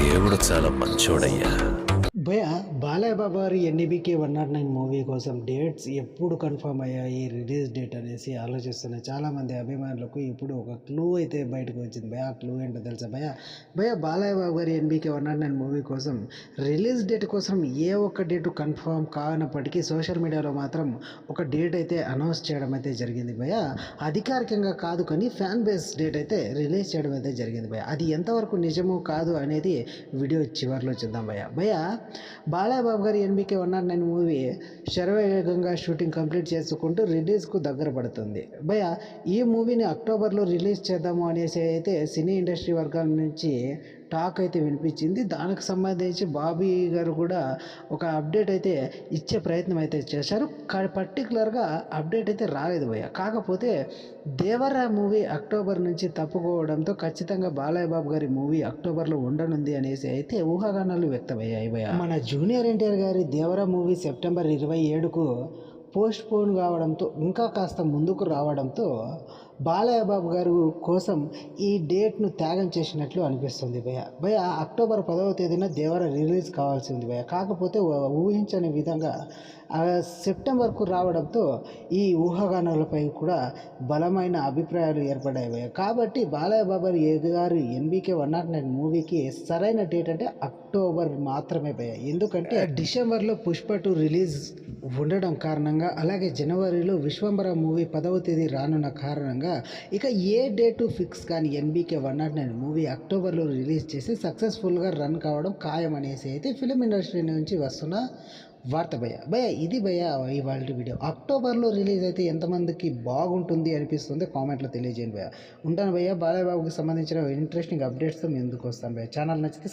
దేవుడు చాలా మంచోడయ్యా. భయ బాలయ్య బాబు గారి ఎన్ఈబీకే 109 మూవీ కోసం డేట్స్ ఎప్పుడు కన్ఫర్మ్ అయ్యాయి రిలీజ్ డేట్ అనేసి ఆలోచిస్తున్న చాలామంది అభిమానులకు ఇప్పుడు ఒక క్లూ అయితే బయటకు వచ్చింది భయ. ఆ క్లూ ఏంటో తెలుసా భయ బాలయ్య బాబు గారి ఎన్బీకే 109 మూవీ కోసం రిలీజ్ డేట్ కోసం ఏ ఒక్క డేట్ కన్ఫర్మ్ కానప్పటికీ సోషల్ మీడియాలో మాత్రం ఒక డేట్ అయితే అనౌన్స్ చేయడం అయితే జరిగింది భయ. అధికారికంగా కాదు కానీ ఫ్యాన్ బేస్ డేట్ అయితే రిలీజ్ చేయడం అయితే జరిగింది భయ. అది ఎంతవరకు నిజమో కాదు అనేది వీడియో చివరిలో చూద్దాం భయ. బాలయ్య బాబు గారి ఎన్బీకే 109 మూవీ శరవేగంగా షూటింగ్ కంప్లీట్ చేసుకుంటూ రిలీజ్కు దగ్గర పడుతుంది భయ. ఈ మూవీని అక్టోబర్లో రిలీజ్ చేద్దాము అనేసి అయితే సినీ ఇండస్ట్రీ వర్గాల నుంచి టాక్ అయితే వినిపించింది. దానికి సంబంధించి బాబీ గారు కూడా ఒక అప్డేట్ అయితే ఇచ్చే ప్రయత్నం అయితే చేశారు. పర్టికులర్గా అప్డేట్ అయితే రాలేదు భయ్య. కాకపోతే దేవరా మూవీ అక్టోబర్ నుంచి తప్పుకోవడంతో ఖచ్చితంగా బాలయ్య బాబు గారి మూవీ అక్టోబర్లో ఉండనుంది అనేసి అయితే ఊహాగానాలు వ్యక్తమయ్యాయి భయ్య. మన జూనియర్ ఎన్టీఆర్ గారి దేవరా మూవీ సెప్టెంబర్ 27కు పోస్ట్ పోన్ కావడంతో ఇంకా కాస్త ముందుకు రావడంతో బాలయ్య బాబు గారు కోసం ఈ డేట్ను త్యాగం చేసినట్లు అనిపిస్తుంది భయ. అక్టోబర్ 10వ తేదీన దేవర రిలీజ్ కావాల్సింది భయ. కాకపోతే ఊహించని విధంగా సెప్టెంబర్కు రావడంతో ఈ ఊహాగానాలపై కూడా బలమైన అభిప్రాయాలు ఏర్పడ్డాయి భయ. కాబట్టి బాలయ్య బాబు గారు ఎన్బీకే 109 మూవీకి సరైన డేట్ అంటే అక్టోబర్ మాత్రమే భయ. ఎందుకంటే డిసెంబర్లో పుష్ప 2 రిలీజ్ ఉండడం కారణంగా, అలాగే జనవరిలో విశ్వంబర మూవీ 10వ తేదీ రానున్న కారణంగా ఇక ఏ డేటు ఫిక్స్ కానీ ఎన్బీకే 109 మూవీ అక్టోబర్లో రిలీజ్ చేసి సక్సెస్ఫుల్గా రన్ కావడం ఖాయం అనేసి అయితే ఫిలిం ఇండస్ట్రీ నుంచి వస్తున్న వార్త భయ. ఇది ఇవాళ వీడియో. అక్టోబర్లో రిలీజ్ అయితే ఎంతమందికి బాగుంటుంది అనిపిస్తుంది కామెంట్లో తెలియజేయండి భయ. ఉంటాను భయ్య. బాలయ్య బాబుకి సంబంధించిన ఇంట్రెస్టింగ్ అప్డేట్స్తో ముందుకు వస్తాను భయ. ఛానల్ నచ్చితే